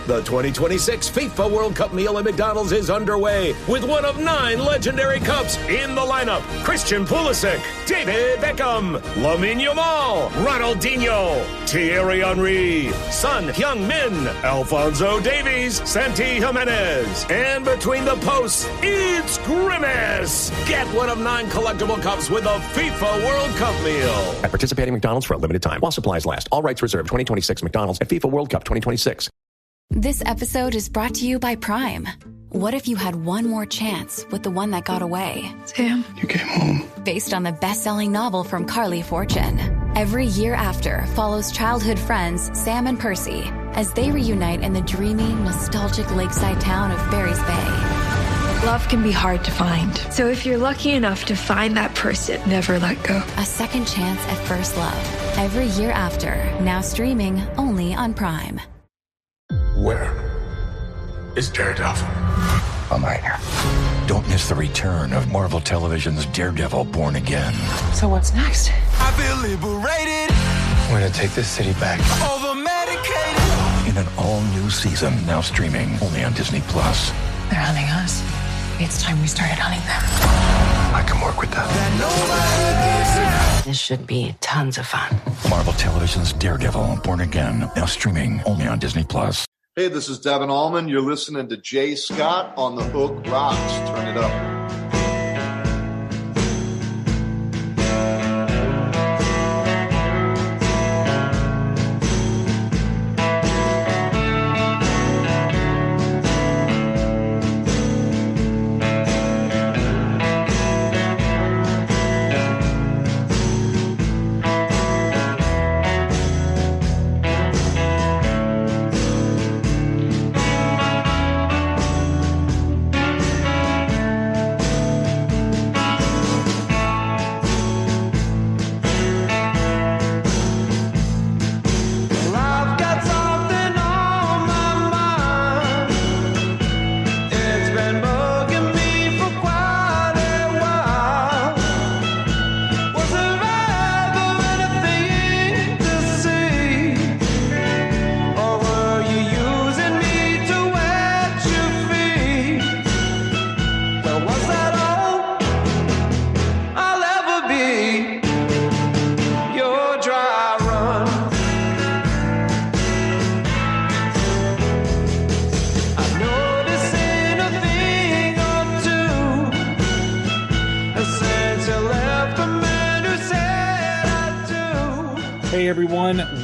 The 2026 FIFA World Cup meal at McDonald's is underway with one of 9 legendary cups in the lineup. Christian Pulisic, David Beckham, Lamine Yamal, Ronaldinho, Thierry Henry, Son Heung-min, Alphonso Davies, Santi Jimenez. And between the posts, it's Grimace. Get one of 9 collectible cups with a FIFA World Cup meal. At participating McDonald's for a limited time while supplies last. All rights reserved. 2026 McDonald's at FIFA World Cup 2026. This episode is brought to you by Prime. What if you had one more chance with the one that got away? Sam, you came home. Based on the best-selling novel from Carly Fortune. Every Year After follows childhood friends Sam and Percy as they reunite in the dreamy, nostalgic lakeside town of Barry's Bay. Love can be hard to find. So if you're lucky enough to find that person, never let go. A second chance at first love. Every Year After, now streaming only on Prime. Where is Daredevil? I'm right here. Don't miss the return of Marvel Television's Daredevil Born Again. So what's next? I feel liberated. We're gonna take this city back. Over-medicated. In an all-new season, now streaming only on Disney+. They're hunting us. It's time we started hunting them. I can work with that. This should be tons of fun. Marvel Television's Daredevil Born Again, now streaming only on Disney+. Hey, this is Devin Allman. You're listening to Jay Scott on The Hook Rocks. Turn it up.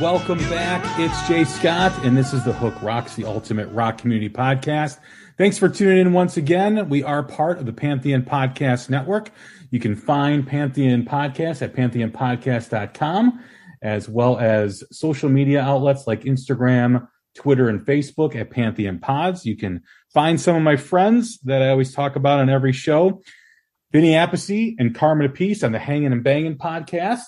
Welcome back. It's Jay Scott, and this is The Hook Rocks, the ultimate rock community podcast. Thanks for tuning in once again. We are part of the Pantheon Podcast Network. You can find Pantheon Podcast at pantheonpodcast.com, as well as social media outlets like Instagram, Twitter, and Facebook at Pantheon Pods. You can find some of my friends that I always talk about on every show, Vinny Appice and Carmen Apice on the Hangin' and Bangin' podcast.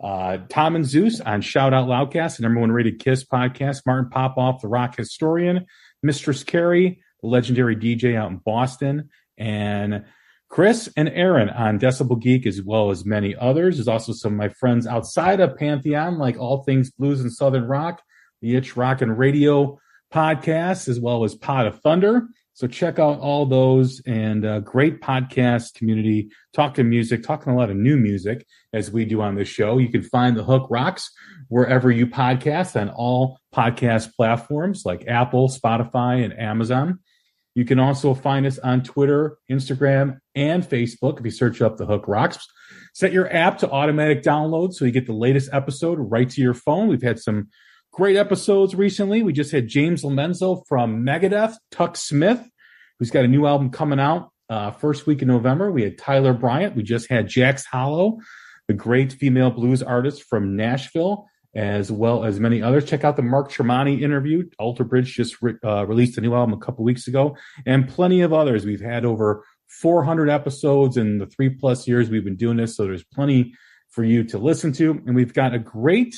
Tom and Zeus on Shout Out Loudcast, the #1 rated Kiss podcast. Martin Popoff, the rock historian. Mistress Carrie, the legendary DJ out in Boston. And Chris and Aaron on Decibel Geek, as well as many others. There's also some of my friends outside of Pantheon, like All Things Blues and Southern Rock, the Itch Rock and Radio podcast, as well as Pod of Thunder. So check out all those, and great podcast community, talking music, talking a lot of new music as we do on this show. You can find The Hook Rocks wherever you podcast on all podcast platforms like Apple, Spotify, and Amazon. You can also find us on Twitter, Instagram, and Facebook if you search up The Hook Rocks. Set your app to automatic download so you get the latest episode right to your phone. We've had some great episodes recently. We just had James Lomenzo from Megadeth, Tuck Smith, who's got a new album coming out first week in November. We had Tyler Bryant. We just had Jax Hollow, the great female blues artist from Nashville, as well as many others. Check out the Mark Tremonti interview. Alter Bridge just released a new album a couple weeks ago, and plenty of others. We've had over 400 episodes in the 3+ years we've been doing this, so there's plenty for you to listen to. And we've got a great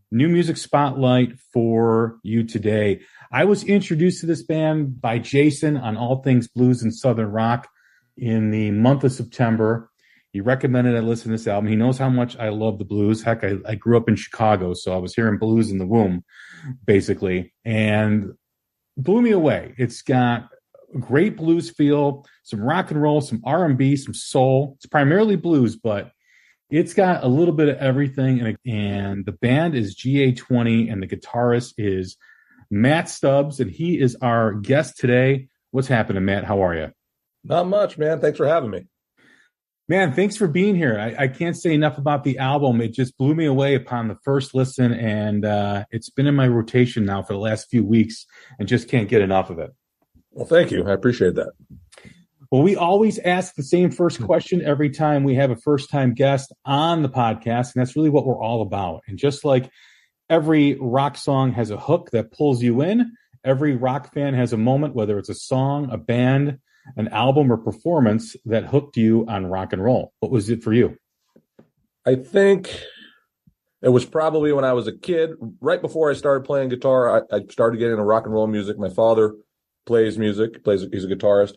new music spotlight for you today. I was introduced to this band by Jason on All Things Blues and Southern Rock in the month of September. He recommended I listen to this album. He knows how much I love the blues. Heck, I grew up in Chicago, so I was hearing blues in the womb, basically. And blew me away. It's got a great blues feel, some rock and roll, some R&B, some soul. It's primarily blues, but it's got a little bit of everything. And the band is GA-20, and the guitarist is Matt Stubbs, and he is our guest today. What's happening, Matt? How are you? Not much, man. Thanks for having me. Man, thanks for being here. I can't say enough about the album. It just blew me away upon the first listen, and it's been in my rotation now for the last few weeks and just can't get enough of it. Well, thank you. I appreciate that. Well, we always ask the same first question every time we have a first-time guest on the podcast, and that's really what we're all about. And just like every rock song has a hook that pulls you in, every rock fan has a moment, whether it's a song, a band, an album, or performance that hooked you on rock and roll. What was it for you? I think it was probably when I was a kid, right before I started playing guitar. I started getting into rock and roll music. My father plays music, he's a guitarist.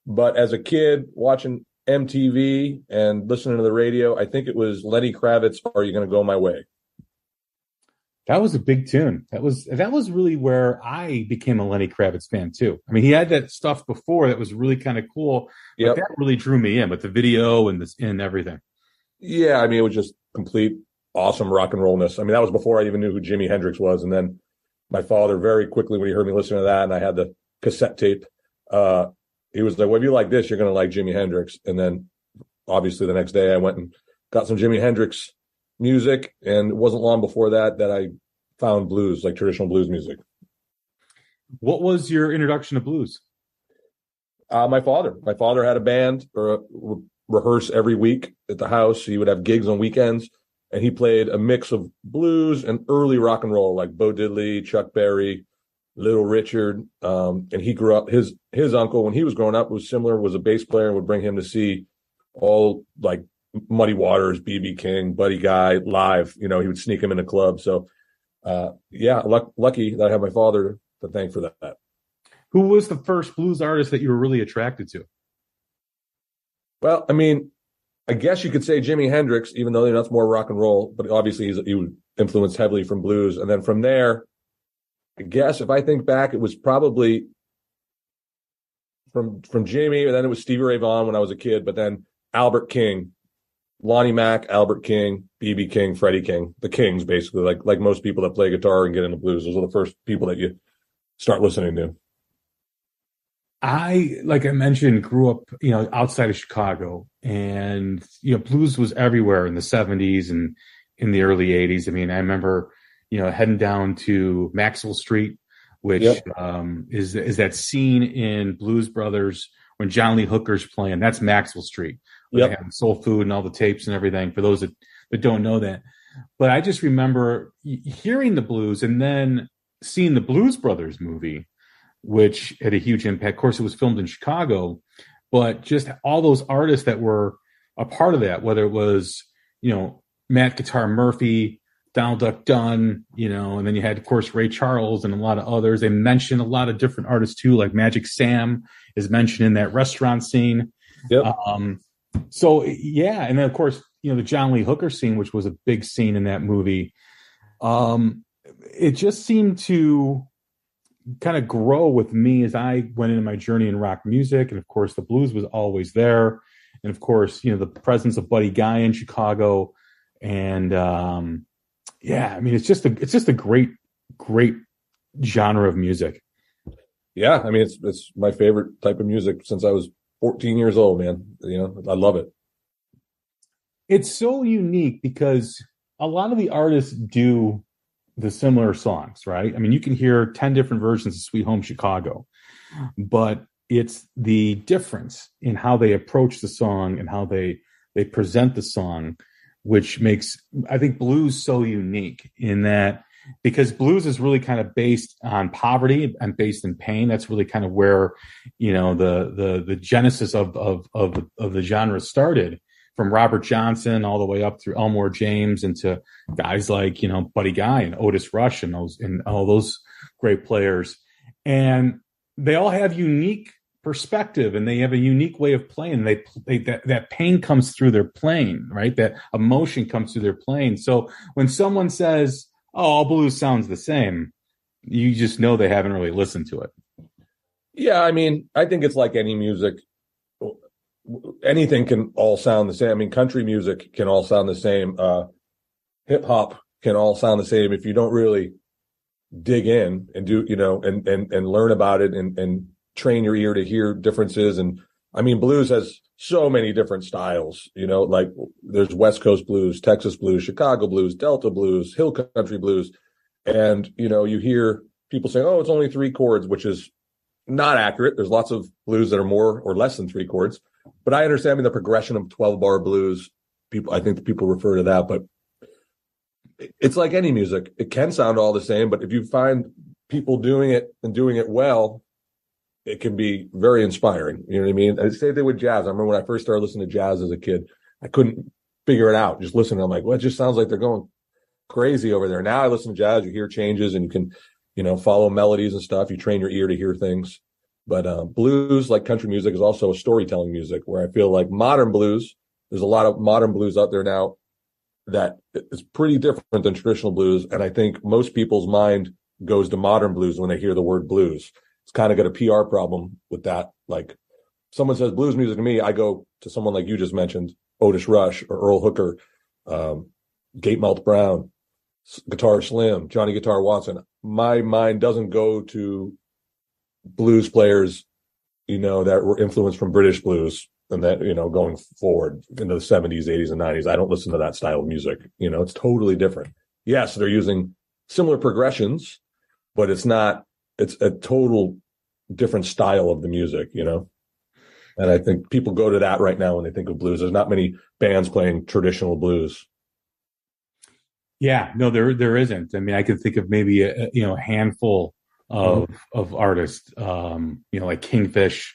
But as a kid, watching MTV and listening to the radio, I think it was Lenny Kravitz, Are You Gonna Go My Way? That was a big tune. That was really where I became a Lenny Kravitz fan too. I mean, he had that stuff before that was really kind of cool. But that really drew me in with the video and everything. Yeah, I mean, it was just complete awesome rock and rollness. I mean, that was before I even knew who Jimi Hendrix was. And then my father, very quickly, when he heard me listen to that, and I had the cassette tape, he was like, well, if you like this, you're going to like Jimi Hendrix. And then obviously the next day I went and got some Jimi Hendrix music, and it wasn't long before that I found blues, like traditional blues music. What was your introduction to blues? My father had a band or rehearse every week at the house. He would have gigs on weekends, and he played a mix of blues and early rock and roll, like Bo Diddley, Chuck Berry, Little Richard. And he grew up, his uncle, when he was growing up, was a bass player and would bring him to see all like Muddy Waters, B.B. King, Buddy Guy live. He would sneak him in a club. So, lucky that I have my father to thank for that. Who was the first blues artist that you were really attracted to? Well, I mean, I guess you could say Jimi Hendrix, even though that's more rock and roll, but obviously he was influenced heavily from blues. And then from there, I guess if I think back, it was probably from Jimmy, and then it was Stevie Ray Vaughan when I was a kid, but then Albert King, Lonnie Mack, Albert King, B.B. King, Freddie King, the Kings, basically, like most people that play guitar and get into blues. Those are the first people that you start listening to. I, like I mentioned, grew up, outside of Chicago, and, blues was everywhere in the 70s and in the early 80s. I mean, I remember, heading down to Maxwell Street, which is that scene in Blues Brothers when John Lee Hooker's playing. That's Maxwell Street. They have Soul Food and all the tapes and everything, for those that don't know that. But I just remember hearing the blues and then seeing the Blues Brothers movie, which had a huge impact. Of course, it was filmed in Chicago, but just all those artists that were a part of that, whether it was, Matt Guitar Murphy, Donald Duck Dunn, and then you had, of course, Ray Charles and a lot of others. They mentioned a lot of different artists too, like Magic Sam is mentioned in that restaurant scene. So, yeah. And then, of course, the John Lee Hooker scene, which was a big scene in that movie. It just seemed to kind of grow with me as I went into my journey in rock music. And of course, the blues was always there. And of course, the presence of Buddy Guy in Chicago. And, I mean, it's just a great genre of music. Yeah. I mean, it's my favorite type of music since I was 14 years old, man. I love it. It's so unique because a lot of the artists do the similar songs, right? I mean, you can hear 10 different versions of Sweet Home Chicago, but it's the difference in how they approach the song and how they present the song, which makes, I think, blues so unique in that, because blues is really kind of based on poverty and based in pain. That's really kind of where, the genesis of the genre started, from Robert Johnson all the way up through Elmore James into guys like, Buddy Guy and Otis Rush and all those great players. And they all have unique perspective and they have a unique way of playing. That pain comes through their playing, right? That emotion comes through their playing. So when someone says, "Oh, all blues sounds the same," you just know they haven't really listened to it. Yeah, I mean, I think it's like any music. Anything can all sound the same. I mean, country music can all sound the same. Hip hop can all sound the same if you don't really dig in and do, and learn about it and train your ear to hear differences. And I mean, blues has so many different styles, like there's West Coast blues, Texas blues, Chicago blues, Delta blues, hill country blues. And, you hear people saying, oh, it's only 3 chords, which is not accurate. There's lots of blues that are more or less than 3 chords. But I understand the progression of 12-bar blues. I think people refer to that, but it's like any music. It can sound all the same, but if you find people doing it and doing it well, it can be very inspiring. You know what I mean? And same thing with jazz. I remember when I first started listening to jazz as a kid, I couldn't figure it out. Just listening, I'm like, well, it just sounds like they're going crazy over there. Now I listen to jazz, you hear changes and you can, follow melodies and stuff. You train your ear to hear things. But blues, like country music, is also a storytelling music where I feel like modern blues, there's a lot of modern blues out there now that is pretty different than traditional blues. And I think most people's mind goes to modern blues when they hear the word blues. It's kind of got a PR problem with that. Like someone says blues music to me, I go to someone like you just mentioned, Otis Rush or Earl Hooker, Gatemouth Brown, Guitar Slim, Johnny Guitar Watson. My mind doesn't go to blues players, that were influenced from British blues and that, going forward into the 70s, 80s, and 90s. I don't listen to that style of music. It's totally different. Yes, they're using similar progressions, but it's a total different style of the music, And I think people go to that right now when they think of blues. There's not many bands playing traditional blues. Yeah, no, there isn't. I mean, I could think of maybe a handful of artists, like Kingfish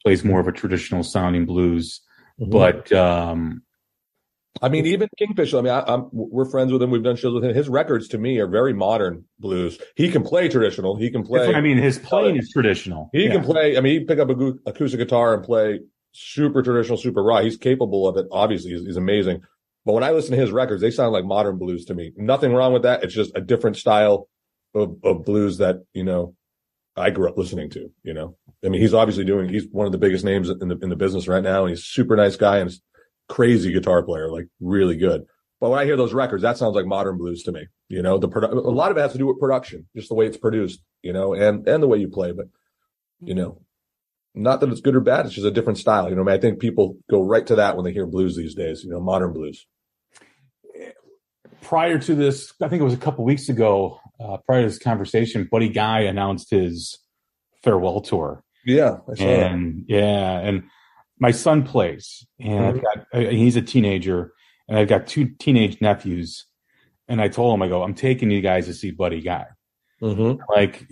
plays more of a traditional sounding blues, but I mean, even Kingfish. I mean, we're friends with him. We've done shows with him. His records to me are very modern blues. He can play traditional. He can play. I mean, his playing is traditional. He can play. I mean, he can pick up a acoustic guitar and play super traditional, super raw. He's capable of it. Obviously, he's amazing. But when I listen to his records, they sound like modern blues to me. Nothing wrong with that. It's just a different style of blues that, I grew up listening to, I mean, he's one of the biggest names in the business right now. And he's a super nice guy and a crazy guitar player, like really good. But when I hear those records, that sounds like modern blues to me. A lot of it has to do with production, just the way it's produced, and the way you play. But, not that it's good or bad. It's just a different style. I think people go right to that when they hear blues these days, modern blues. Prior to this, I think it was a couple weeks ago, prior to this conversation, Buddy Guy announced his farewell tour. Yeah, I saw that. Yeah, and my son plays, and he's a teenager, and I've got 2 teenage nephews, and I told him, I go, I'm taking you guys to see Buddy Guy. Like,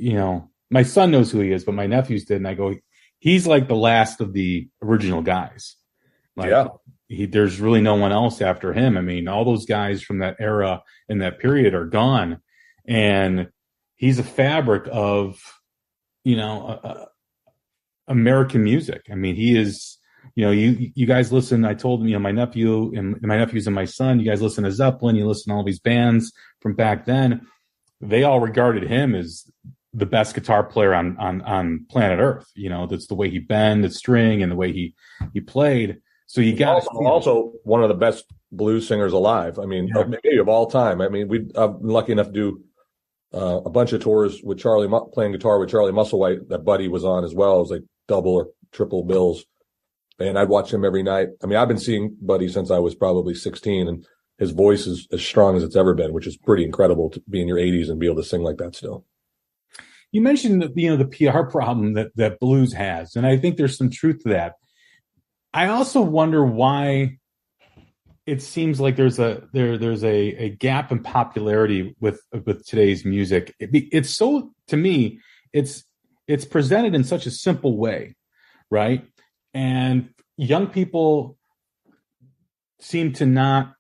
my son knows who he is, but my nephews didn't. I go, he's like the last of the original guys. There's really no one else after him. I mean, all those guys from that era and that period are gone. And he's a fabric of, American music. I mean, he is, you guys listen. I told my nephews and my son, you guys listen to Zeppelin, you listen to all these bands from back then. They all regarded him as the best guitar player on planet Earth. That's the way he bent the string and the way he played. So you got also one of the best blues singers alive. I mean, maybe of all time. I mean, I've been lucky enough to do a bunch of tours with Charlie, playing guitar with Charlie Musselwhite. That Buddy was on as well. It was like double or triple bills. And I'd watch him every night. I mean, I've been seeing Buddy since I was probably 16, and his voice is as strong as it's ever been, which is pretty incredible to be in your 80s and be able to sing like that still. You mentioned the PR problem that blues has, and I think there's some truth to that. I also wonder why it seems like there's a gap in popularity with today's music. It's so, to me, it's presented in such a simple way, right? And young people seem to not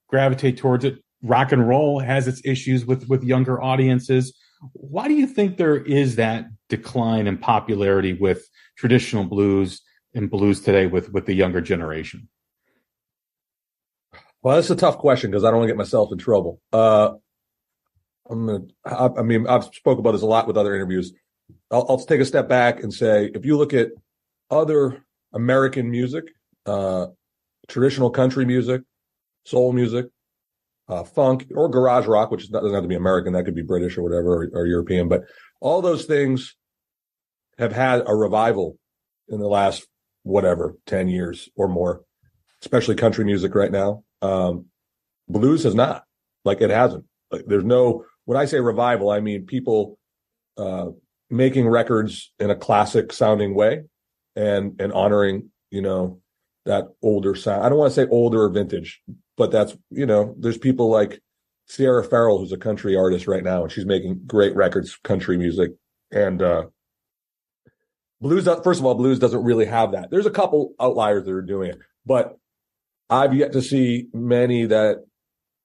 gravitate towards it. Rock and roll has its issues with younger audiences. Why do you think there is that decline in popularity with traditional blues and blues today with the younger generation? Well, that's a tough question because I don't want to get myself in trouble. A I've spoke about this a lot with other interviews. I'll take a step back and say, if you look at other American music, traditional country music, soul music, funk, or garage rock, which doesn't have to be American, that could be British or whatever, or European, but all those things have had a revival in the last, 10 years or more, especially country music right now. Blues has not. It hasn't. There's no, when I say revival, I mean people making records in a classic sounding way and honoring, that older sound. I don't want to say older or vintage, but that's, there's people like Sierra Farrell, who's a country artist right now, and she's making great records, country music. And blues, first of all, blues doesn't really have that. There's a couple outliers that are doing it, but I've yet to see many that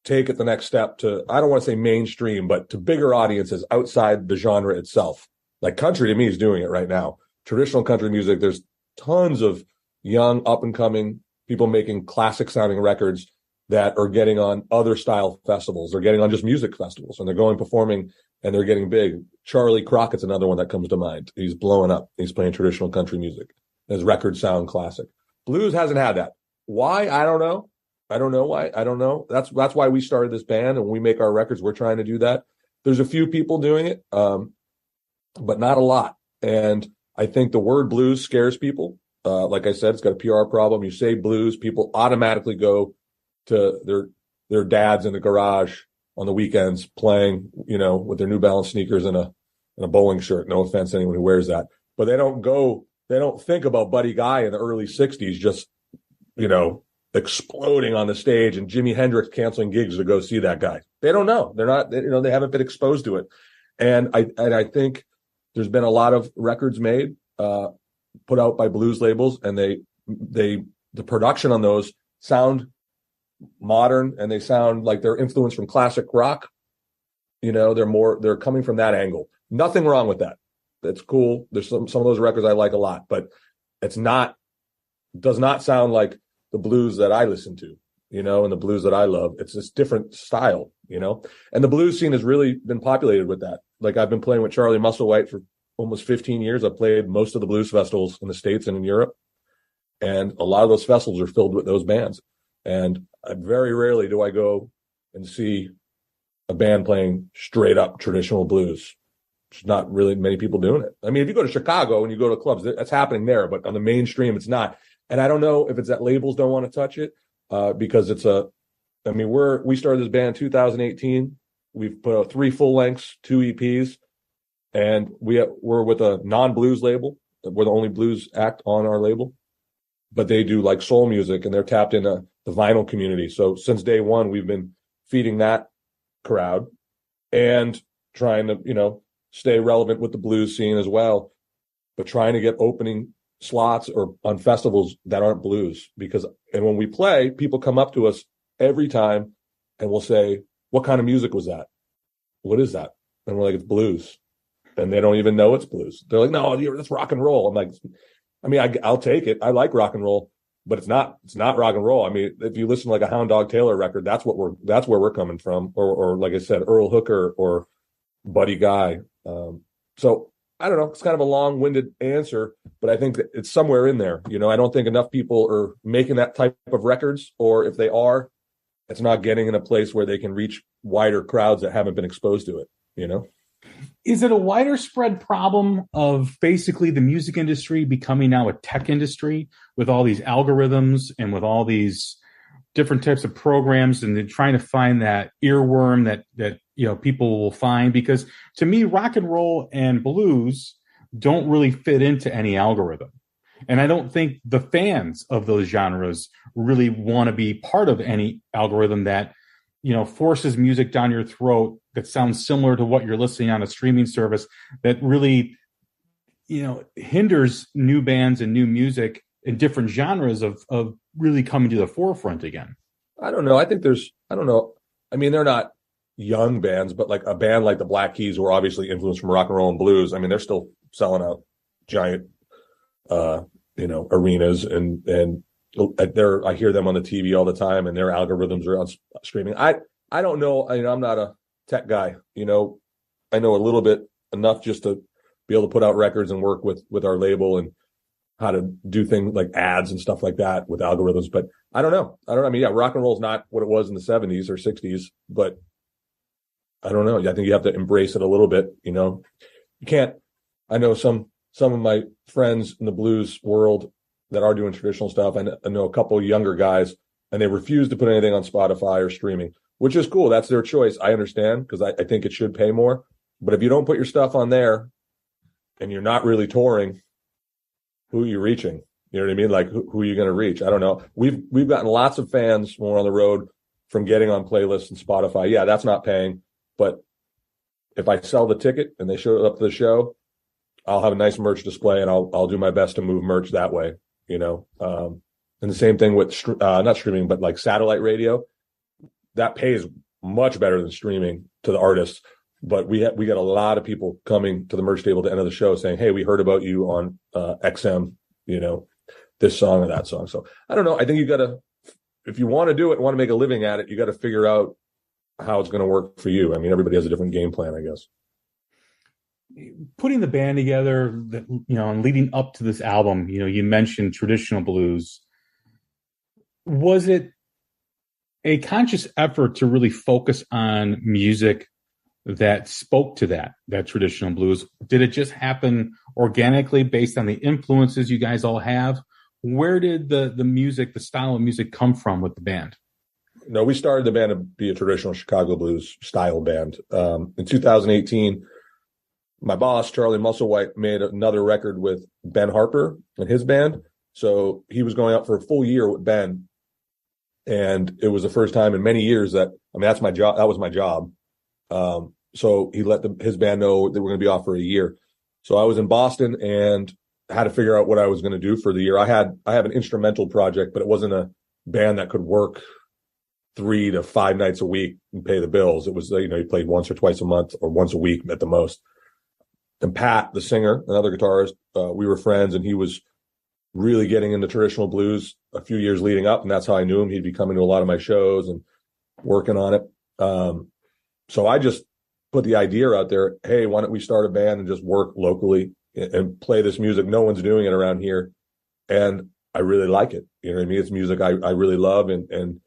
take it the next step to, I don't want to say mainstream, but to bigger audiences outside the genre itself. Like country to me is doing it right now. Traditional country music, there's tons of young, up and coming people making classic sounding records that are getting on other style festivals. They're getting on just music festivals, and they're going performing, and they're getting big. Charlie Crockett's another one that comes to mind. He's blowing up. He's playing traditional country music. His records sound classic. Blues hasn't had that. Why? I don't know. I don't know why. I don't know. That's why we started this band, and when we make our records, we're trying to do that. There's a few people doing it, but not a lot. And I think the word blues scares people. Like I said, it's got a PR problem. You say blues, people automatically go to their dads in the garage on the weekends playing, with their New Balance sneakers and a bowling shirt. No offense to anyone who wears that, but they don't think about Buddy Guy in the early 60s just, exploding on the stage and Jimi Hendrix canceling gigs to go see that guy. They don't know. They haven't been exposed to it. And I think there's been a lot of records made, put out by blues labels, and the production on those sound modern, and they sound like they're influenced from classic rock. They're coming from that angle. Nothing wrong with that. That's cool. There's some of those records I like a lot, but does not sound like the blues that I listen to, and the blues that I love. It's this different style, and the blues scene has really been populated with that. Like, I've been playing with Charlie Musselwhite for almost 15 years. I've played most of the blues festivals in the States and in Europe, and a lot of those festivals are filled with those bands. And very rarely do I go and see a band playing straight up traditional blues. There's not really many people doing it. I mean, if you go to Chicago and you go to clubs, that's happening there, but on the mainstream, it's not. And I don't know if it's that labels don't want to touch it, because we started this band in 2018. We've put out 3 full lengths, 2 EPs, and we're with a non-blues label. We're the only blues act on our label, but they do like soul music, and they're tapped into the vinyl community. So since day one, we've been feeding that crowd and trying to, stay relevant with the blues scene as well, but trying to get opening slots or on festivals that aren't blues. And when we play, people come up to us every time and will say, "What kind of music was that? What is that?" And we're like, "It's blues." And they don't even know it's blues. They're like, "No, that's rock and roll." I'm like, I'll take it. I like rock and roll, but it's not rock and roll. I mean, if you listen to like a Hound Dog Taylor record, that's where we're coming from. Or like I said, Earl Hooker or Buddy Guy. So I don't know. It's kind of a long-winded answer, but I think that it's somewhere in there. I don't think enough people are making that type of records, or if they are, it's not getting in a place where they can reach wider crowds that haven't been exposed to it, Is it a wider spread problem of basically the music industry becoming now a tech industry with all these algorithms and with all these different types of programs, and they're trying to find that earworm that people will find? Because to me, rock and roll and blues don't really fit into any algorithm. And I don't think the fans of those genres really want to be part of any algorithm that, forces music down your throat that sounds similar to what you're listening on a streaming service, that really, hinders new bands and new music in different genres of really coming to the forefront again. I don't know. I don't know. I mean, they're not young bands, but like a band like the Black Keys, who are obviously influenced from rock and roll and blues. I mean, they're still selling out giant, arenas, and I hear them on the TV all the time, and their algorithms are on streaming. I don't know. I'm not tech guy. You know, I know a little bit enough just to be able to put out records and work with our label and how to do things like ads and stuff like that with algorithms. But I don't know. I mean, yeah, rock and roll is not what it was in the 70s or 60s, but I don't know. I think you have to embrace it a little bit. You know, you can't. I know some of my friends in the blues world that are doing traditional stuff. I know a couple of younger guys, and they refuse to put anything on Spotify or streaming, which is cool. That's their choice. I understand, because I think it should pay more. But if you don't put your stuff on there and you're not really touring, who are you reaching? You know what I mean? Like, who are you going to reach? I don't know. We've gotten lots of fans when we're on the road from getting on playlists and Spotify. Yeah, that's not paying. But if I sell the ticket and they show up to the show, I'll have a nice merch display, and I'll do my best to move merch that way, you know. And the same thing with not streaming, but like satellite radio, that pays much better than streaming to the artists. But we got a lot of people coming to the merch table at the end of the show saying, "Hey, we heard about you on XM, you know, this song or that song." So I don't know. I think you got to, if you want to do it, want to make a living at it, you got to figure out how it's going to work for you. I mean, everybody has a different game plan, I guess. Putting the band together, you know, and leading up to this album, you know, you mentioned traditional blues. Was it a conscious effort to really focus on music that spoke to that traditional blues? Did it just happen organically based on the influences you guys all have? Where did the music, the style of music come from with the band? No, we started the band to be a traditional Chicago blues style band. In 2018, my boss, Charlie Musselwhite, made another record with Ben Harper and his band. So he was going out for a full year with Ben. And it was the first time in many years that, I mean, that's my job. That was my job. So he let his band know that we're going to be off for a year. So I was in Boston and had to figure out what I was going to do for the year. I have an instrumental project, but it wasn't a band that could work 3 to 5 nights a week and pay the bills. It was, you know, he played once or twice a month or once a week at the most. And Pat, the singer, another guitarist, we were friends, and he was really getting into traditional blues a few years leading up. And that's how I knew him. He'd be coming to a lot of my shows and working on it. So I just put the idea out there, hey, why don't we start a band and just work locally and play this music? No one's doing it around here. And I really like it. You know what I mean? It's music I really love. And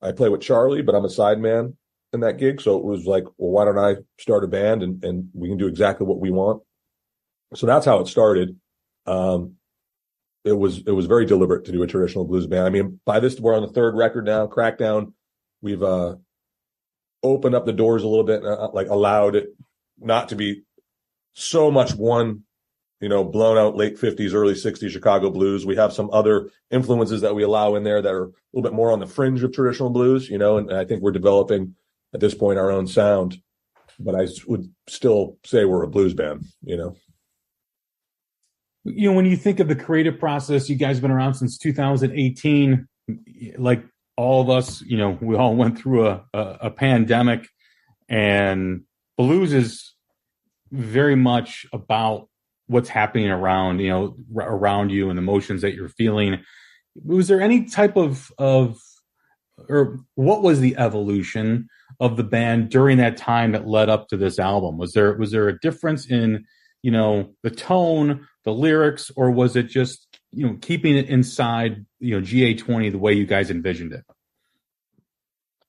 I play with Charlie, but I'm a sideman in that gig. So it was like, well, why don't I start a band and we can do exactly what we want? So that's how it started. It was very deliberate to do a traditional blues band. I mean, by this, we're on the 3rd record now, Crackdown. We've opened up the doors a little bit, like allowed it not to be so much one, you know, blown out late 50s, early 60s Chicago blues. We have some other influences that we allow in there that are a little bit more on the fringe of traditional blues, you know, and I think we're developing at this point our own sound. But I would still say we're a blues band, you know. You know, when you think of the creative process, you guys have been around since 2018. Like all of us, you know, we all went through a pandemic, and blues is very much about what's happening around, you know, around you and emotions that you're feeling. Was there any type of or what was the evolution of the band during that time that led up to this album? Was there a difference in, you know, the tone, the lyrics, or was it just, you know, keeping it inside, you know, GA-20 the way you guys envisioned it?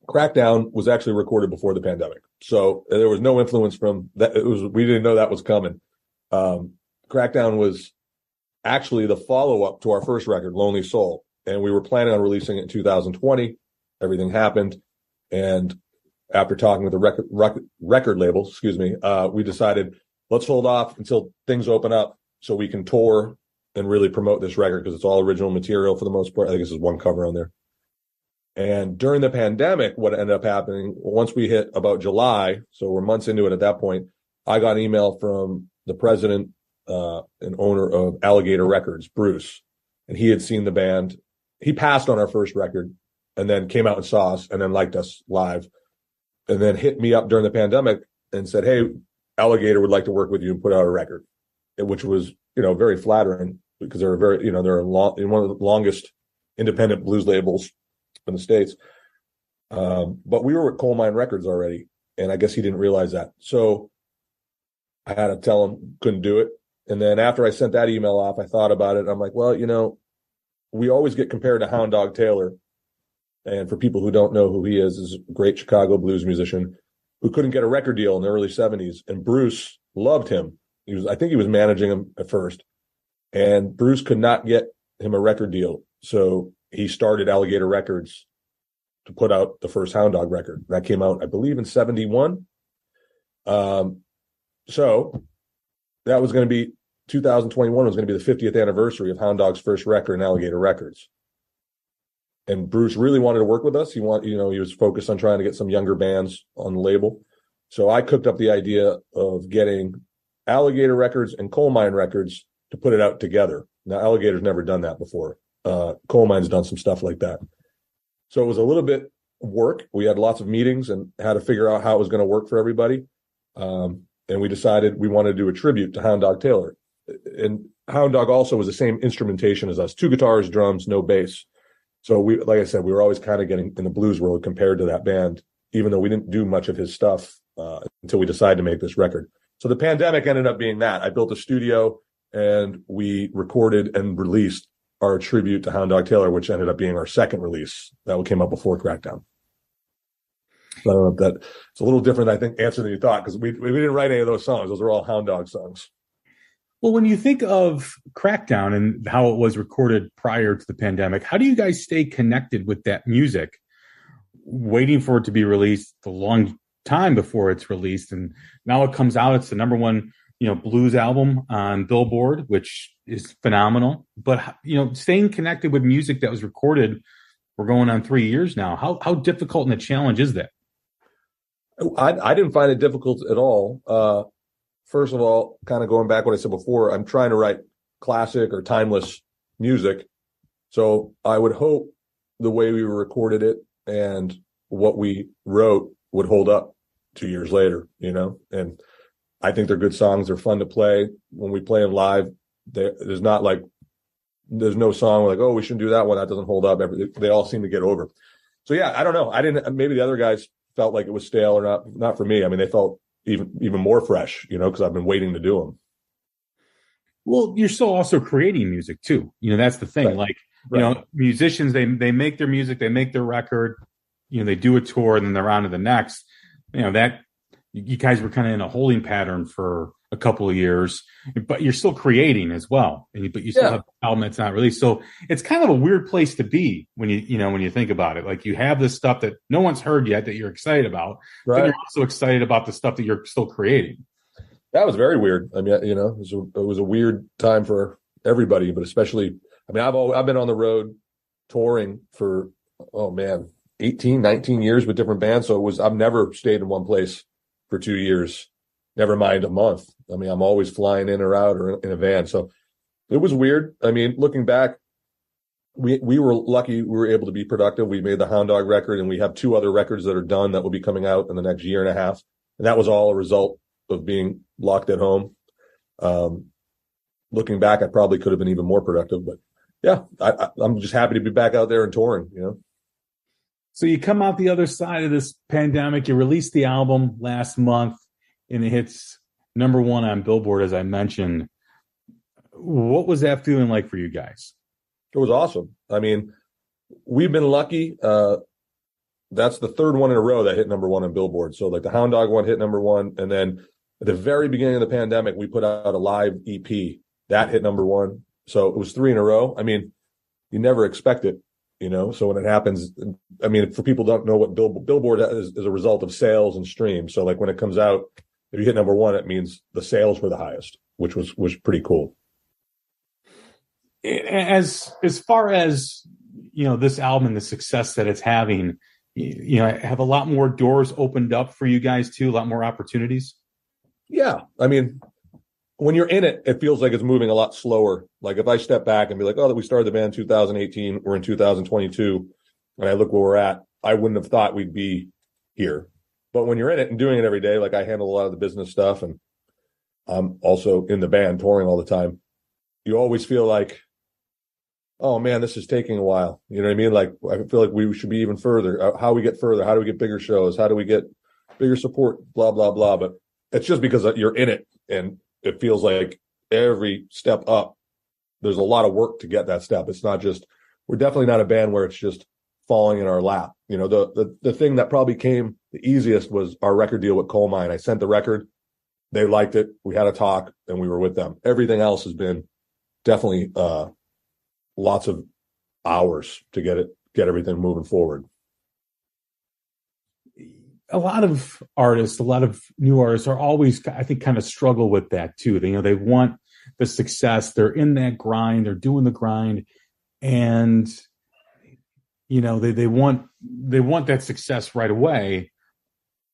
Crackdown was actually recorded before the pandemic, so there was no influence from that. We didn't know that was coming. Crackdown was actually the follow-up to our first record, Lonely Soul, and we were planning on releasing it in 2020. Everything happened, and after talking with the record label, we decided let's hold off until things open up so we can tour and really promote this record, because it's all original material for the most part. I think this is one cover on there. And during the pandemic, what ended up happening, once we hit about July, so we're months into it at that point, I got an email from the president and owner of Alligator Records, Bruce, and he had seen the band. He passed on our first record and then came out and saw us and then liked us live, and then hit me up during the pandemic and said, hey, Alligator would like to work with you and put out a record, which was, you know, very flattering, because they're they're one of the longest independent blues labels in the States. But we were at Coal Mine Records already. And I guess he didn't realize that. So I had to tell him couldn't do it. And then after I sent that email off, I thought about it. I'm like, well, we always get compared to Hound Dog Taylor. And for people who don't know who he is a great Chicago blues musician who couldn't get a record deal in the early 70s. And Bruce loved him. I think he was managing him at first. And Bruce could not get him a record deal. So he started Alligator Records to put out the first Hound Dog record. That came out, I believe, in 71. So that was going to be 2021 was going to be the 50th anniversary of Hound Dog's first record in Alligator Records. And Bruce really wanted to work with us. He was focused on trying to get some younger bands on the label. So I cooked up the idea of getting Alligator Records and Coal Mine Records to put it out together. Now, Alligator's never done that before. Coal Mine's done some stuff like that. So it was a little bit work. We had lots of meetings and had to figure out how it was going to work for everybody. And we decided we wanted to do a tribute to Hound Dog Taylor. And Hound Dog also was the same instrumentation as us, 2 guitars, drums, no bass. So like I said, we were always kind of getting in the blues world compared to that band, even though we didn't do much of his stuff until we decided to make this record. So the pandemic ended up being that. I built a studio and we recorded and released our tribute to Hound Dog Taylor, which ended up being our second release. That came up before Crackdown. So I don't know if that it's a little different, I think, answer than you thought, because we didn't write any of those songs. Those are all Hound Dog songs. Well, when you think of Crackdown and how it was recorded prior to the pandemic, how do you guys stay connected with that music, waiting for it to be released a long time before it's released? And now it comes out, it's the number one, blues album on Billboard, which is phenomenal. But, staying connected with music that was recorded, we're going on 3 years now. How difficult and a challenge is that? I didn't find it difficult at all. First of all, kind of going back what I said before, I'm trying to write classic or timeless music. So I would hope the way we recorded it and what we wrote would hold up 2 years later, and I think they're good songs. They're fun to play. When we play them live, there's no song like, oh, we shouldn't do that one. That doesn't hold up. They all seem to get over. So yeah, I don't know. Maybe the other guys felt like it was stale or not for me. I mean, they felt even more fresh, because I've been waiting to do them. Well, you're still also creating music too. That's the thing. Right. Like, musicians, they make their music, they make their record, they do a tour and then they're on to the next. That you guys were kind of in a holding pattern for a couple of years, but you're still creating as well. But you still have an album that's not released. So it's kind of a weird place to be when you think about it. Like, you have this stuff that no one's heard yet that you're excited about, right? But you're also excited about the stuff that you're still creating. That was very weird. I mean, it was a weird time for everybody, but especially, I've been on the road touring for, 18, 19 years with different bands. So I've never stayed in one place for 2 years, never mind a month. I'm always flying in or out or in a van. So it was weird. Looking back, we were lucky we were able to be productive. We made the Hound Dog record, and we have 2 other records that are done that will be coming out in the next year and a half. And that was all a result of being locked at home. Looking back, I probably could have been even more productive, but yeah, I'm just happy to be back out there and touring, So you come out the other side of this pandemic, you released the album last month, and it hits number 1 on Billboard, as I mentioned. What was that feeling like for you guys? It was awesome. We've been lucky. That's the 3rd one in a row that hit number 1 on Billboard. So like the Hound Dog one hit number 1. And then at the very beginning of the pandemic, we put out a live EP that hit number 1. So it was 3 in a row. You never expect it. So when it happens, for people who don't know what Billboard is a result of sales and streams. So like when it comes out, if you hit number 1, it means the sales were the highest, which was pretty cool. As far as, this album and the success that it's having, have a lot more doors opened up for you guys too, a lot more opportunities. Yeah. When you're in it, it feels like it's moving a lot slower. Like if I step back and be like, we started the band in 2018, we're in 2022, and I look where we're at, I wouldn't have thought we'd be here. But when you're in it and doing it every day, like I handle a lot of the business stuff, and I'm also in the band touring all the time, you always feel like, oh man, this is taking a while. You know what I mean? Like I feel like we should be even further. How we get further? How do we get bigger shows? How do we get bigger support, blah, blah, blah. But it's just because you're in it, and it feels like every step up, there's a lot of work to get that step. It's not just, we're definitely not a band where it's just falling in our lap. You know, the thing that probably came the easiest was our record deal with Coal Mine. I sent the record, they liked it, we had a talk, and we were with them. Everything else has been definitely lots of hours to get everything moving forward. A lot of artists, a lot of new artists are always, I think, kind of struggle with that too. They want the success. They're in that grind. They're doing the grind, and they want that success right away.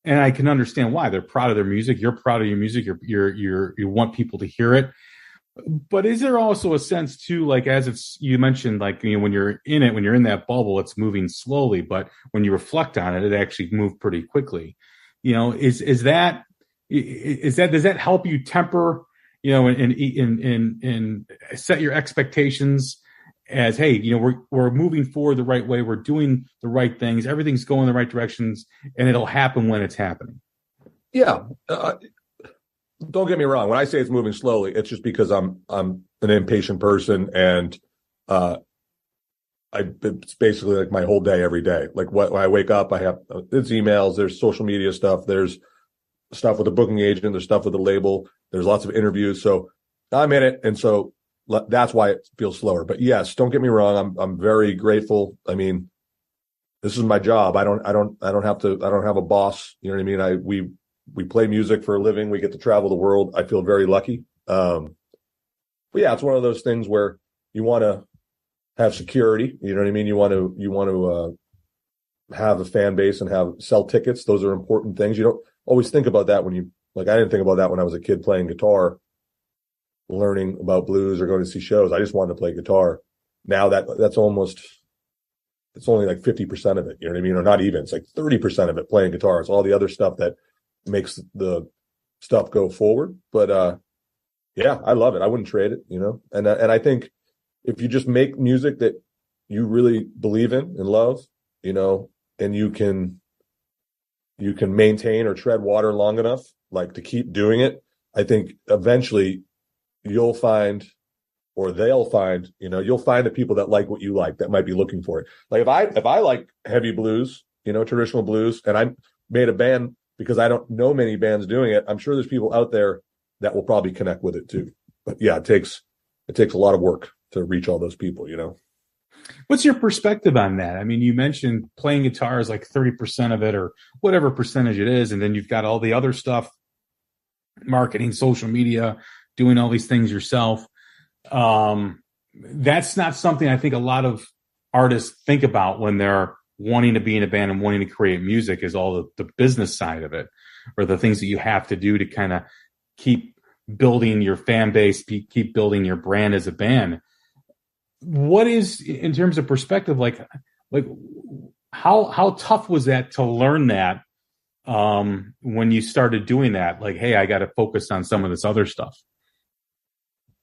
And I can understand why. They're proud of their music. You're proud of your music. You want people to hear it. But is there also a sense too, like, as you mentioned, like, when you're in it, when you're in that bubble, it's moving slowly, but when you reflect on it, it actually moved pretty quickly. Does that help you temper, and set your expectations as, hey, we're moving forward the right way, we're doing the right things, everything's going the right directions, and it'll happen when it's happening. Yeah. Don't get me wrong. When I say it's moving slowly, it's just because I'm an impatient person, and it's basically like my whole day every day. Like when I wake up, I have it's emails, there's social media stuff, there's stuff with the booking agent, there's stuff with the label, there's lots of interviews. So I'm in it, and so that's why it feels slower. But yes, don't get me wrong. I'm very grateful. I mean, this is my job. I don't have a boss. You know what I mean? We play music for a living. We get to travel the world. I feel very lucky. But yeah, it's one of those things where you want to have security. You know what I mean? You want to have a fan base and sell tickets. Those are important things. You don't always think about that I didn't think about that when I was a kid playing guitar, learning about blues or going to see shows. I just wanted to play guitar. Now it's only like 50% of it. You know what I mean? Or not even. It's like 30% of it playing guitar. It's all the other stuff that makes the stuff go forward. But yeah, I love it. I wouldn't trade it, and I think if you just make music that you really believe in and love, and you can maintain or tread water long enough, like, to keep doing it, I think eventually you'll find, or they'll find, you'll find the people that like what you like, that might be looking for it. Like if I like heavy blues, traditional blues, and I made a band because I don't know many bands doing it, I'm sure there's people out there that will probably connect with it too. But yeah, it takes a lot of work to reach all those people, What's your perspective on that? I mean, you mentioned playing guitar is like 30% of it, or whatever percentage it is, and then you've got all the other stuff, marketing, social media, doing all these things yourself. That's not something I think a lot of artists think about when they're wanting to be in a band and wanting to create music, is all the business side of it, or the things that you have to do to kind of keep building your fan base, keep building your brand as a band. What is, in terms of perspective, like how tough was that to learn that when you started doing that? Like, hey, I got to focus on some of this other stuff.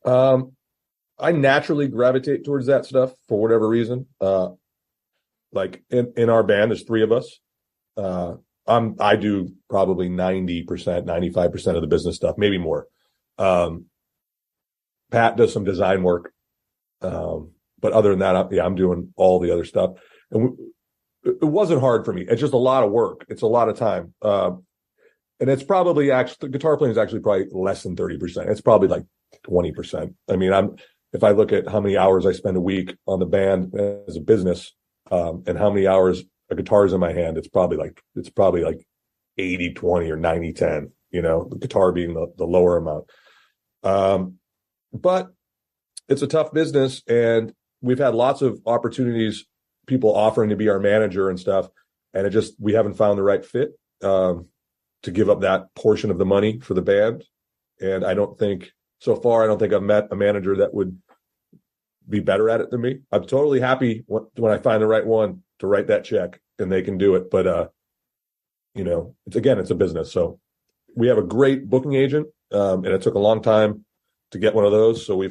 I naturally gravitate towards that stuff for whatever reason. Like in our band, there's 3 of us. I do probably 90%, 95% of the business stuff, maybe more. Pat does some design work. But other than that, I'm doing all the other stuff. And it wasn't hard for me. It's just a lot of work. It's a lot of time. And it's probably the guitar playing is actually probably less than 30%. It's probably like 20%. I mean, if I look at how many hours I spend a week on the band as a business, and how many hours a guitar is in my hand, it's probably like 80-20 or 90-10, the guitar being the lower amount. But it's a tough business, and we've had lots of opportunities, people offering to be our manager and stuff. And we haven't found the right fit, to give up that portion of the money for the band. And so far, I don't think I've met a manager that would be better at it than me. I'm totally happy when I find the right one to write that check and they can do it. But, it's a business. So we have a great booking agent, and it took a long time to get one of those. So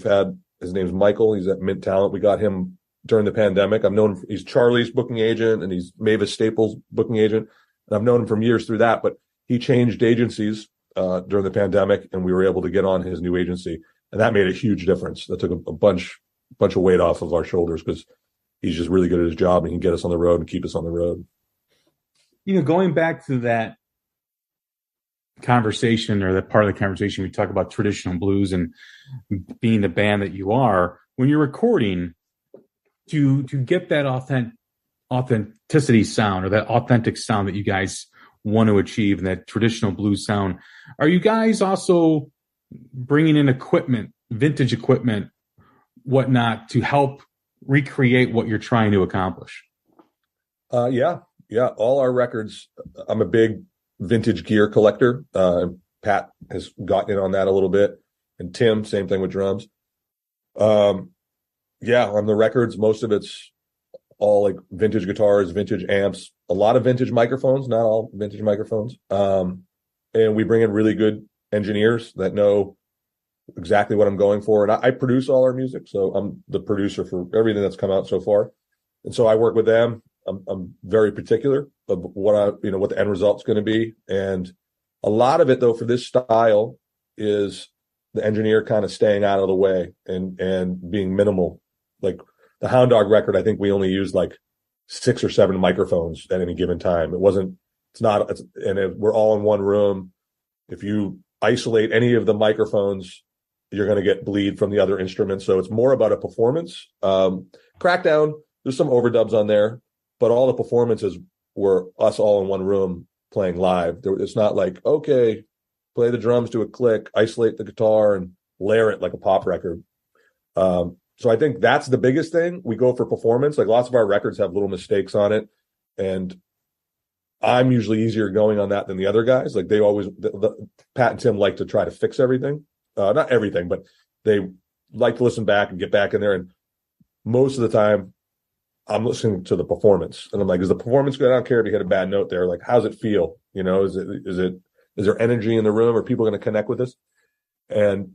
his name's Michael. He's at Mint Talent. We got him during the pandemic. He's Charlie's booking agent, and he's Mavis Staples' booking agent. And I've known him from years through that, but he changed agencies during the pandemic, and we were able to get on his new agency, and that made a huge difference. That took a bunch of weight off of our shoulders because he's just really good at his job and he can get us on the road and keep us on the road. Going back to that conversation, or that part of the conversation, we talk about traditional blues and being the band that you are. When you're recording, to get that authenticity sound, or that authentic sound that you guys want to achieve, and that traditional blues sound, are you guys also bringing in equipment, vintage equipment, whatnot, to help recreate what you're trying to accomplish? Yeah. All our records. I'm a big vintage gear collector. Pat has gotten in on that a little bit, and Tim, same thing with drums. On the records, most of it's all like vintage guitars, vintage amps, a lot of vintage microphones, not all vintage microphones. And we bring in really good engineers that know exactly what I'm going for. And I produce all our music, so I'm the producer for everything that's come out so far. And so I work with them. I'm very particular of what the end result's going to be. And a lot of it, though, for this style is the engineer kind of staying out of the way and being minimal. Like the Hound Dog record, I think we only used like 6 or 7 microphones at any given time. We're all in one room. If you isolate any of the microphones, you're going to get bleed from the other instruments. So it's more about a performance. Crackdown, there's some overdubs on there, but all the performances were us all in one room playing live. It's not like, okay, play the drums to a click, isolate the guitar, and layer it like a pop record. So I think that's the biggest thing. We go for performance. Like lots of our records have little mistakes on it, and I'm usually easier going on that than the other guys. Like they always, Pat and Tim like to try to fix everything. Not everything, but they like to listen back and get back in there. And most of the time, I'm listening to the performance, and I'm like, is the performance good? I don't care if you hit a bad note there. Like, how's it feel? Is there energy in the room? Are people going to connect with this? And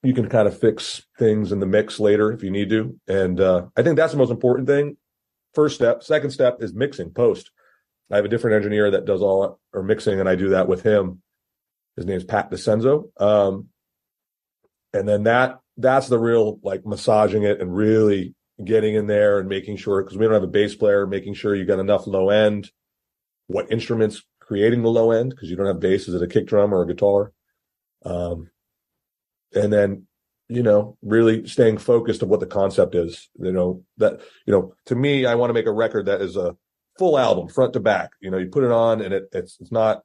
you can kind of fix things in the mix later if you need to. And I think that's the most important thing. First step. Second step is mixing, post. I have a different engineer that does all our mixing, and I do that with him. His name's Pat DeCenzo. And then that's the real, like, massaging it and really getting in there and making sure, because we don't have a bass player, making sure you got enough low end, what instruments creating the low end, because you don't have bass. Is it a kick drum or a guitar? And then, really staying focused on what the concept is. To me, I want to make a record that is a full album, front to back. You put it on and it's not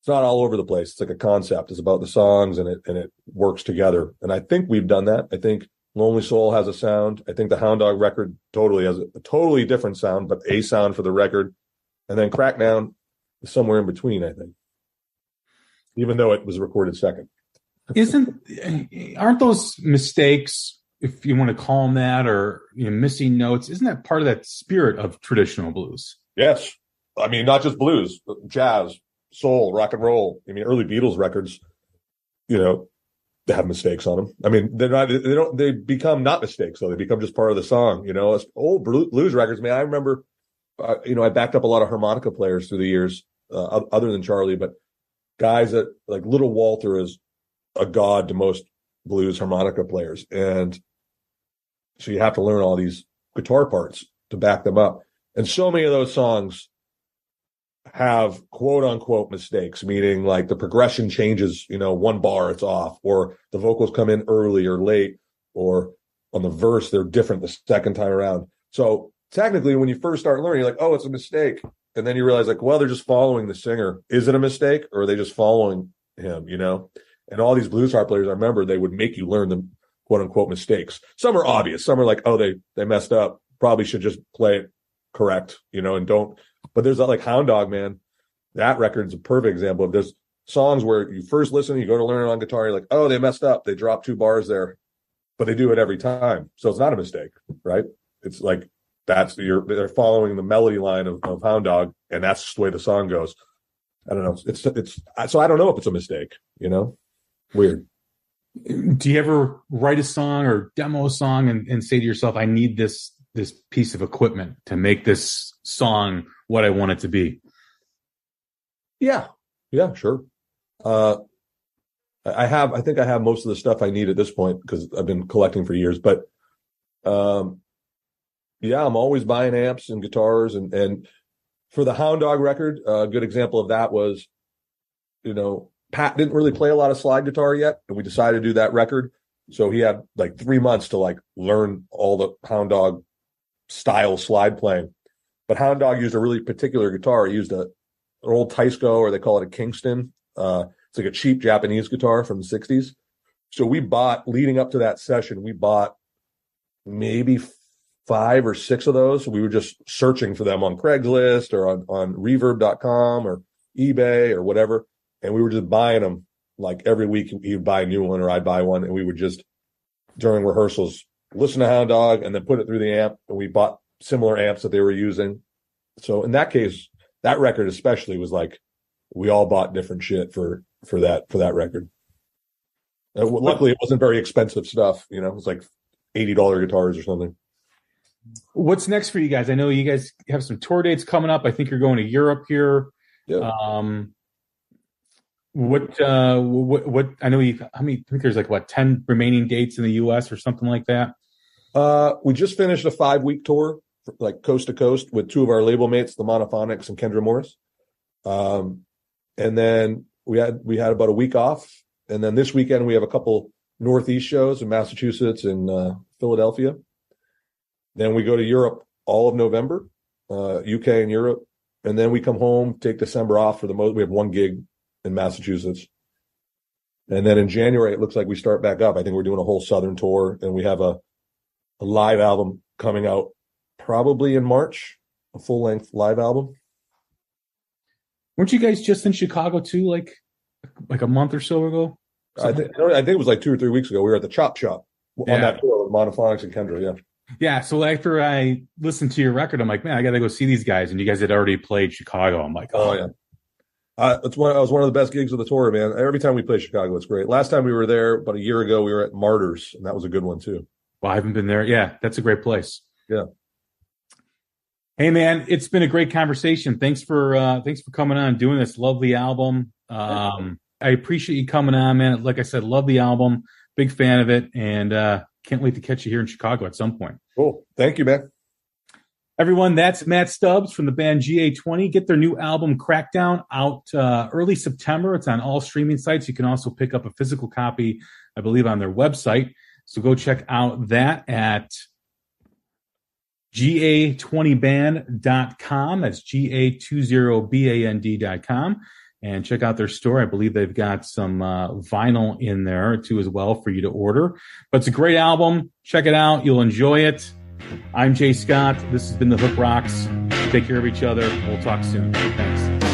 all over the place. It's like a concept. It's about the songs and it works together. And I think we've done that. I think Lonely Soul has a sound. I think the Hound Dog record totally has a totally different sound, but a sound for the record. And then Crackdown is somewhere in between, I think, even though it was recorded second. Aren't those mistakes, if you want to call them that, or missing notes, isn't that part of that spirit of traditional blues? Yes. I mean, not just blues, but jazz, soul, rock and roll. I mean, early Beatles records, they have mistakes on them. I mean, they become not mistakes, though. They become just part of the song, Old blues records, man. I remember, I backed up a lot of harmonica players through the years, other than Charlie, but guys that, like, Little Walter is a god to most blues harmonica players. And so you have to learn all these guitar parts to back them up. And so many of those songs have quote unquote mistakes, meaning like the progression changes, one bar it's off, or the vocals come in early or late, or on the verse, they're different the second time around. So technically when you first start learning, you're like, oh, it's a mistake. And then you realize, like, well, they're just following the singer. Is it a mistake, or are they just following him, And all these blues harp players, I remember they would make you learn the quote unquote mistakes. Some are obvious. Some are like, oh, they messed up. Probably should just play it correct, and don't. But there's like Hound Dog, man. That record's a perfect example of there's songs where you first listen, you go to learn it on guitar, you're like, oh, they messed up. They dropped 2 bars there, but they do it every time. So it's not a mistake, right? It's like, they're following the melody line of Hound Dog, and that's just the way the song goes. I don't know. So I don't know if it's a mistake, Weird. Do you ever write a song or demo a song and say to yourself, I need this piece of equipment to make this song what I want it to be? Yeah. Yeah, sure. I think I have most of the stuff I need at this point because I've been collecting for years. But yeah, I'm always buying amps and guitars. And for the Hound Dog record, a good example of that was, Pat didn't really play a lot of slide guitar yet, and we decided to do that record. So he had like 3 months to like learn all the Hound Dog style slide playing. But Hound Dog used a really particular guitar. He used an old Teisco, or they call it a Kingston. It's like a cheap Japanese guitar from the 60s. So leading up to that session, we bought maybe 5 or 6 of those. So we were just searching for them on Craigslist or on reverb.com or eBay or whatever. And we were just buying them like every week. He would buy a new one or I'd buy one. And we would just, during rehearsals, listen to Hound Dog and then put it through the amp. And we bought similar amps that they were using. So in that case, that record especially was like, we all bought different shit for that record. Luckily, it wasn't very expensive stuff. It was like $80 guitars or something. What's next for you guys? I know you guys have some tour dates coming up. I think you're going to Europe here. Yeah. What I know I think there's like 10 remaining dates in the US or something like that. We just finished a 5-week tour, like coast to coast, with 2 of our label mates, the Monophonics and Kendra Morris. And then we had about a week off. And then this weekend we have a couple Northeast shows in Massachusetts and Philadelphia. Then we go to Europe all of November, UK and Europe. And then we come home, take December off for the most. We have 1 gig in Massachusetts. And then in January, it looks like we start back up. I think we're doing a whole Southern tour, and we have a live album coming out probably in March, a full-length live album. Weren't you guys just in Chicago too, like a month or so ago? I think it was like 2 or 3 weeks ago. We were at the Chop Shop on that tour with Monophonics and Kendra. Yeah. Yeah. So after I listened to your record, I'm like, man, I got to go see these guys. And you guys had already played Chicago. I'm like, oh yeah. It was one of the best gigs of the tour, man. Every time we play Chicago, it's great. Last time we were there about a year ago, we were at Martyrs, and that was a good one too. Well, I haven't been there. Yeah, that's a great place. Yeah. Hey, man, it's been a great conversation. Thanks for coming on and doing this lovely album. I appreciate you coming on, man. Like I said, love the album. Big fan of it, and can't wait to catch you here in Chicago at some point. Cool. Thank you, man. Everyone, that's Matt Stubbs from the band GA-20. Get their new album, Crackdown, out early September. It's on all streaming sites. You can also pick up a physical copy, I believe, on their website. So go check out that at GA20band.com. That's GA20band.com. And check out their store. I believe they've got some vinyl in there, too, as well, for you to order. But it's a great album. Check it out. You'll enjoy it. I'm Jay Scott. This has been The Hook Rocks. Take care of each other. We'll talk soon. Thanks.